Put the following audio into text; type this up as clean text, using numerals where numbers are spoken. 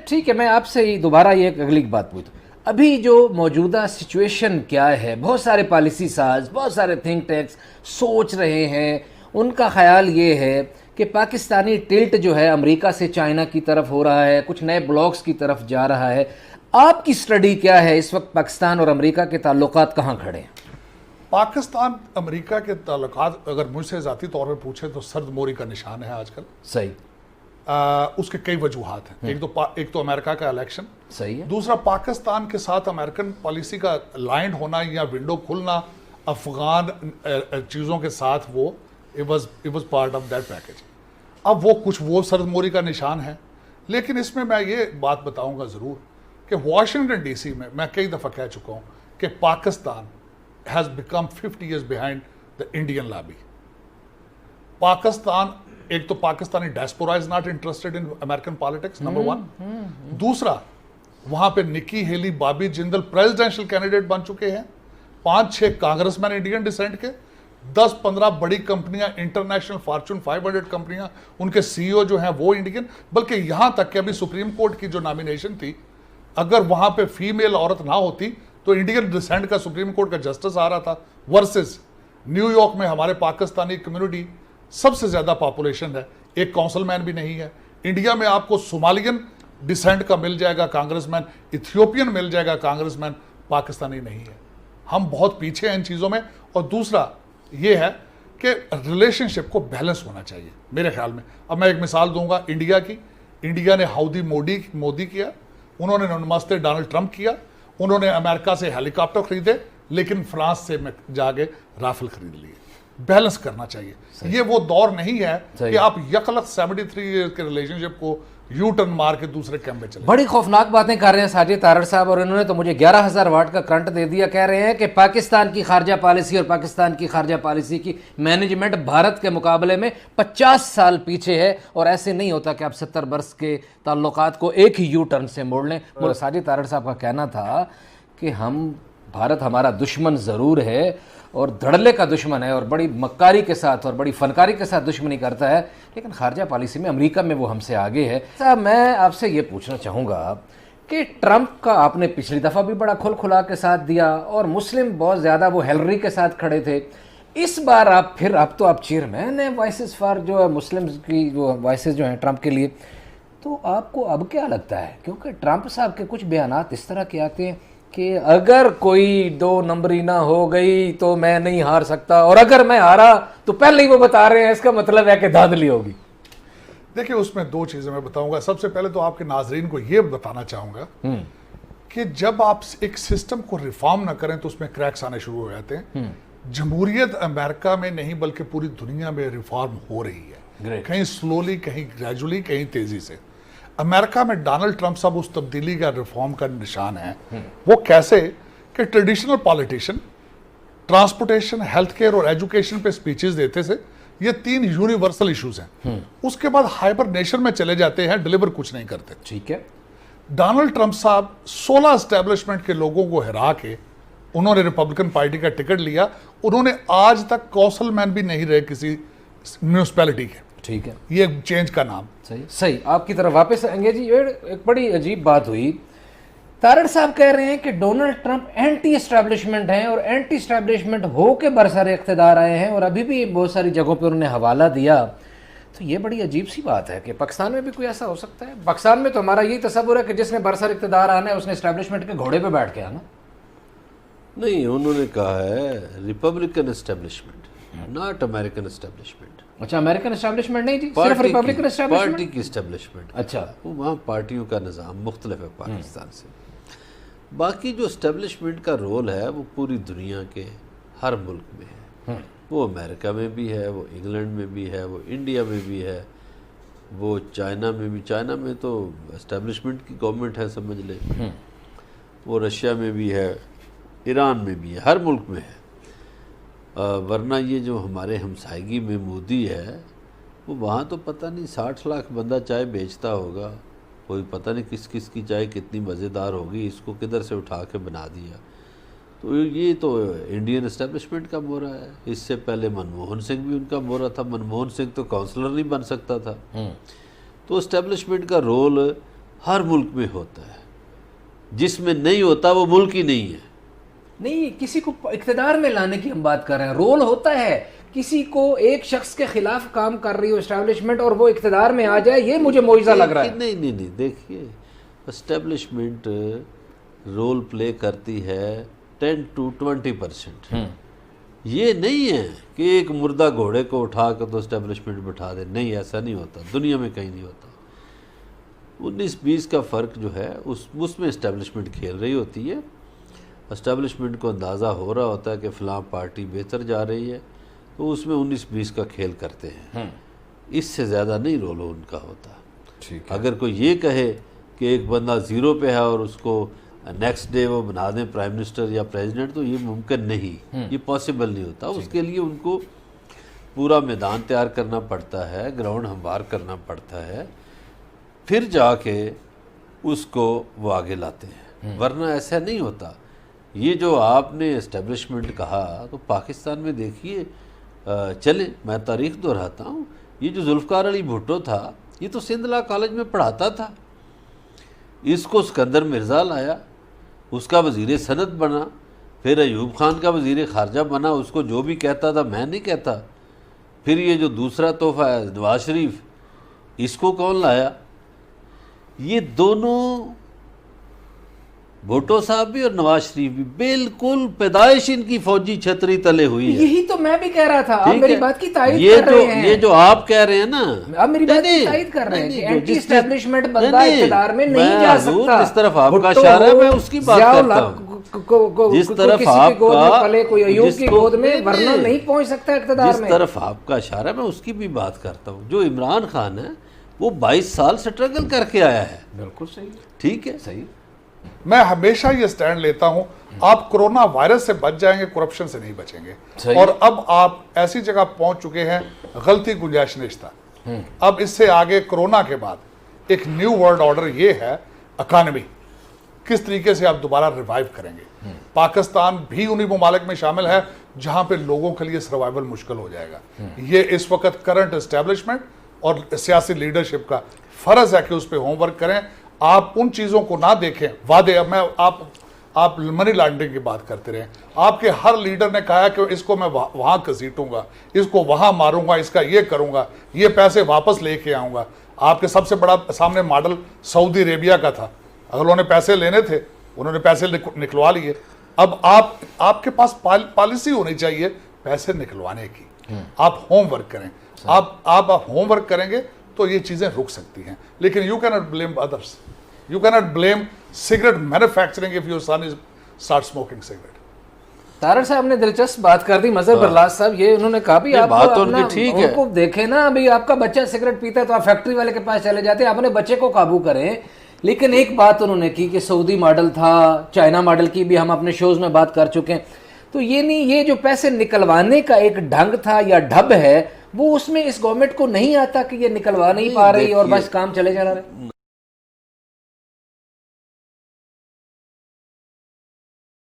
ठीक है, मैं आपसे दोबारा ये एक अगली बात पूछूं, अभी जो मौजूदा सिचुएशन क्या है, बहुत सारे पॉलिसी साज, बहुत सारे थिंक टैंक्स सोच रहे हैं, उनका ख्याल ये है कि पाकिस्तानी टिल्ट जो है अमेरिका से चाइना की तरफ हो रहा है, कुछ नए ब्लॉक्स की तरफ जा रहा है। आपकी स्टडी क्या है, इस वक्त पाकिस्तान और अमेरिका के ताल्लुकात कहाँ खड़े हैं? पाकिस्तान अमेरिका के ताल्लुकात अगर मुझसे ज़ाती तौर पर पूछे तो सर्दमोरी का निशान है आजकल। सही। उसके कई वजूहात हैं। एक तो अमेरिका का इलेक्शन सही है, दूसरा पाकिस्तान के साथ अमेरिकन पॉलिसी का अलाइंड होना या विंडो खुलना अफगान चीज़ों के साथ, वो it was part of that package. अब वो सरदमोरी का निशान है। लेकिन इसमें मैं ये बात बताऊंगा ज़रूर कि वाशिंगटन डीसी में मैं कई दफ़ा कह चुका हूँ कि Pakistan has become 50 years behind the Indian lobby. Pakistan, एक तो Pakistani diaspora is not interested in American politics, number one. दूसरा, वहां पे Nikki Haley, Bobby Jindal presidential candidate बन चुके हैं, 5-6 कांग्रेसमैन इंडियन डिसेंट के, 10-15 बड़ी कंपनियां, इंटरनेशनल फॉर्च्यून 500 कंपनियां, उनके सीईओ जो हैं वो इंडियन। बल्कि यहां तक कि अभी सुप्रीम कोर्ट की जो नॉमिनेशन थी, अगर वहां पे फीमेल औरत ना होती तो इंडियन डिसेंट का सुप्रीम कोर्ट का जस्टिस आ रहा था। वर्सेस न्यूयॉर्क में हमारे पाकिस्तानी कम्युनिटी सबसे ज्यादा पॉपुलेशन है, एक काउंसिलमैन भी नहीं है। इंडिया में आपको सोमालियन डिसेंट का मिल जाएगा कांग्रेसमैन, इथियोपियन मिल जाएगा कांग्रेसमैन, पाकिस्तानी नहीं है। हम बहुत पीछे हैं इन चीज़ों में। और दूसरा ये है कि रिलेशनशिप को बैलेंस होना चाहिए मेरे ख्याल में। अब मैं एक मिसाल दूंगा इंडिया की। इंडिया ने हाउदी मोदी किया, उन्होंने नमस्ते डोनाल्ड ट्रंप किया, उन्होंने अमेरिका से हेलीकॉप्टर खरीदे, लेकिन फ्रांस से जाके राफेल खरीद लिए। बैलेंस करना चाहिए। ये वो दौर नहीं है कि आप यकलक 73 ईयर्स के रिलेशनशिप को यू टर्न मार के दूसरे कैंप में चले। बड़ी खौफनाक बातें कर रहे हैं साजिद तारड़ साहब, और इन्होंने तो मुझे 11,000 वाट का करंट दे दिया। कह रहे हैं कि पाकिस्तान की खारजा पॉलिसी और पाकिस्तान की खारजा पॉलिसी की मैनेजमेंट भारत के मुकाबले में 50 साल पीछे है, और ऐसे नहीं होता कि आप 70 बरस के ताल्लुकात को एक ही यू टर्न से मोड़ लें। और साजिद तारड़ साहब का कहना था कि भारत हमारा दुश्मन ज़रूर है और धड़ल्ले का दुश्मन है, और बड़ी मक्कारी के साथ और बड़ी फनकारी के साथ दुश्मनी करता है, लेकिन खारजा पॉलिसी में अमेरिका में वो हमसे आगे है। साहब, मैं आपसे ये पूछना चाहूँगा कि ट्रंप का आपने पिछली दफ़ा भी बड़ा खुला के साथ दिया, और मुस्लिम बहुत ज़्यादा वो हिलरी के साथ खड़े थे। इस बार अब तो आप चेयरमैन है वॉइसेस फॉर जो है मुस्लिम की, जो वॉइसेस जो हैं ट्रंप के लिए, तो आपको अब क्या लगता है? क्योंकि ट्रंप साहब के कुछ बयानात इस तरह के आते हैं कि अगर कोई 2 नंबरी ना हो गई तो मैं नहीं हार सकता, और अगर मैं हारा तो पहले ही वो बता रहे हैं इसका मतलब है कि धांधली होगी। देखिए, उसमें 2 चीजें मैं बताऊंगा। सबसे पहले तो आपके नाजरीन को यह बताना चाहूंगा कि जब आप एक सिस्टम को रिफॉर्म ना करें तो उसमें क्रैक्स आने शुरू हो जाते हैं। जमहूरियत अमेरिका में नहीं बल्कि पूरी दुनिया में रिफॉर्म हो रही है, कहीं स्लोली, कहीं ग्रेजुअली, कहीं तेजी से। अमेरिका में डोनाल्ड ट्रंप साहब उस तब्दीली का, रिफॉर्म का निशान है। वो कैसे कि traditional politician transportation, health care और एजुकेशन पे स्पीचेस देते थे। ये 3 यूनिवर्सल इश्यूज हैं। उसके बाद हाइबरनेशन में चले जाते हैं, डिलीवर कुछ नहीं करते। ठीक है। डोनाल्ड ट्रंप साहब 16 एस्टेब्लिशमेंट के लोगों को हरा के उन्होंने रिपब्लिकन पार्टी का टिकट लिया। उन्होंने आज तक काउंसिलमैन भी नहीं रहे किसी म्यूनिसिपैलिटी के। ठीक है, ये चेंज का नाम। सही आपकी तरफ वापस आएंगे जी। एक बड़ी अजीब बात हुई, तारड़ साहब कह रहे हैं कि डोनाल्ड ट्रंप एंटी एस्टैब्लिशमेंट हैं, और एंटी एस्टैब्लिशमेंट हो के बरसर इख्तिदार आए हैं, और अभी भी बहुत सारी जगहों पर उन्होंने हवाला दिया। तो ये बड़ी अजीब सी बात है कि पाकिस्तान में भी कोई ऐसा हो सकता है? पाकिस्तान में तो हमारा यही तस्वुर है कि जिसने बरसर इख्तिदार आना है उसने एस्टैब्लिशमेंट के घोड़े पर बैठ के आना। नहीं, उन्होंने कहा है Republican establishment, not American establishment. अच्छा, अमेरिकन एस्टैब्लिशमेंट नहीं जी, सिर्फ रिपब्लिकन एस्टैब्लिशमेंट, पार्टी की एस्टैब्लिशमेंट। अच्छा, वो वहाँ पार्टियों का निज़ाम मुख्तलिफ है पाकिस्तान से। बाकी जो एस्टैब्लिशमेंट का रोल है वो पूरी दुनिया के हर मुल्क में है। वो अमेरिका में भी है, वो इंग्लैंड में भी है, वो इंडिया में भी है, वो चाइना में भी। चाइना में तो एस्टैब्लिशमेंट की गवर्नमेंट है, समझ लें। वो रशिया में भी है, ईरान में भी है, हर मुल्क में है। वरना ये जो हमारे हमसायगी में मोदी है, वो वहाँ तो पता नहीं 60 लाख बंदा चाय बेचता होगा, कोई पता नहीं किस किस की चाय कितनी मज़ेदार होगी, इसको किधर से उठा के बना दिया। तो ये तो इंडियन एस्टेब्लिशमेंट का मोहरा है। इससे पहले मनमोहन सिंह भी उनका मोहरा था। मनमोहन सिंह तो काउंसलर नहीं बन सकता था। तो एस्टेब्लिशमेंट का रोल हर मुल्क में होता है, जिसमें नहीं होता वो मुल्क ही नहीं है। नहीं, किसी को इख्तिदार में लाने की हम बात कर रहे हैं, रोल होता है, किसी को एक शख्स के खिलाफ काम कर रही हो एस्टेब्लिशमेंट और वो इख्तिदार में आ जाए, ये मुझे मुआवजा लग रहा है। नहीं, देखिए एस्टेब्लिशमेंट रोल प्ले करती है 10 to 20%। ये नहीं है कि एक मुर्दा घोड़े को उठा कर तो एस्टेब्लिशमेंट बिठा दे, नहीं, ऐसा नहीं होता, दुनिया में कहीं नहीं होता। 19-20 का फ़र्क जो है उसमें एस्टेब्लिशमेंट खेल रही होती है। एस्टेब्लिशमेंट को अंदाज़ा हो रहा होता है कि फ़लाँ पार्टी बेहतर जा रही है, तो उसमें 19-20 का खेल करते हैं, इससे ज़्यादा नहीं रोल उनका होता। ठीक है। अगर कोई ये कहे कि एक बंदा ज़ीरो पे है और उसको नेक्स्ट डे वो बना दें प्राइम मिनिस्टर या प्रेसिडेंट, तो ये मुमकिन नहीं, ये पॉसिबल नहीं होता। उसके लिए उनको पूरा मैदान तैयार करना पड़ता है, ग्राउंड हमवार करना पड़ता है, फिर जाके उसको वो आगे लाते हैं, वरना ऐसा नहीं होता। ये जो आपने एस्टेब्लिशमेंट कहा, तो पाकिस्तान में देखिए, चले मैं तारीख़ दोहराता हूँ, ये जो जुल्फ़कार अली भुट्टो था, ये तो सिंध लॉ कॉलेज में पढ़ाता था, इसको सिकंदर मिर्ज़ा लाया, उसका वज़ीर सनत बना, फिर अयूब खान का वज़ीर ख़ारजा बना, उसको जो भी कहता था मैं नहीं कहता। फिर ये जो दूसरा तोहफ़ा है नवाज शरीफ, इसको कौन लाया? ये दोनों, भुट्टो साहब भी और नवाज शरीफ भी, बिल्कुल पैदाइश इनकी फौजी छतरी तले हुई है। यही तो मैं भी कह रहा था, आप ठीक मेरी है? बात की तायीद ये कर रहे हैं। ये जो आप कह रहे हैं ना, आप मेरी बात की तायीद कर रहे हैं कि एंटी एस्टेब्लिशमेंट बंदा इख्तिदार में नहीं जा सकता। जिस तरफ आपका इशारा है मैं उसकी बात करता हूँ। जिस तरफ आपका, पले कोई अयूब की गोद में, वरना नहीं पहुंच सकता इख्तिदार जिस में। तरफ आपका इशारा है मैं उसकी भी बात करता हूँ। जो इमरान खान है वो 22 साल स्ट्रगल करके आया है। बिल्कुल सही, ठीक है, सही। मैं हमेशा ये स्टैंड लेता हूं, आप कोरोना वायरस से बच जाएंगे, करप्शन से नहीं बचेंगे। सही। और अब आप ऐसी जगह पहुंच चुके हैं, गलती गुंजाइश नहीं था। अब इससे आगे कोरोना के बाद एक न्यू वर्ल्ड ऑर्डर ये है, इकॉनमी किस तरीके से आप दोबारा रिवाइव करेंगे। पाकिस्तान भी उन्हीं ममालिक में शामिल है जहां पे लोगों के लिए सर्वाइवल मुश्किल हो जाएगा। ये इस वक्त करंट एस्टेब्लिशमेंट और सियासी लीडरशिप का फर्ज है कि उस पर होमवर्क करें। आप उन चीज़ों को ना देखें, वादे। अब मैं आप मनी लॉन्ड्रिंग की बात करते रहे, आपके हर लीडर ने कहा कि इसको मैं वहाँ घसीटूंगा, इसको वहाँ मारूंगा, इसका ये करूंगा, ये पैसे वापस लेके आऊँगा। आपके सबसे बड़ा सामने मॉडल सऊदी अरेबिया का था। अगर उन्होंने पैसे लेने थे, उन्होंने पैसे निकलवा लिए। अब आपके पास पॉलिसी होनी चाहिए पैसे निकलवाने की। आप होमवर्क करें। आप होमवर्क करेंगे तो ये चीज़ें रुक सकती हैं। लेकिन you can not blame others, you can not blame cigarette manufacturing if your son is start smoking cigarette. Tarar साहब ने दिलचस्प बात कर दी। मजहर बरलास साहब, ये उन्होंने कहा भी आप बात तो उनकी ठीक है। उनको देखे ना, अभी आपका बच्चा सिगरेट पीता है तो आप फैक्ट्री वाले के पास चले जाते हैं, अपने बच्चे को काबू करें। लेकिन एक बात उन्होंने की कि सऊदी मॉडल था, चाइना मॉडल की भी हम अपने शोज में बात कर चुके हैं। तो ये नहीं, ये जो पैसे निकलवाने का एक ढंग था या ढब है, वो उसमें इस गवर्नमेंट को नहीं आता कि ये निकलवा नहीं पा रही और बस काम चले जा रहा है।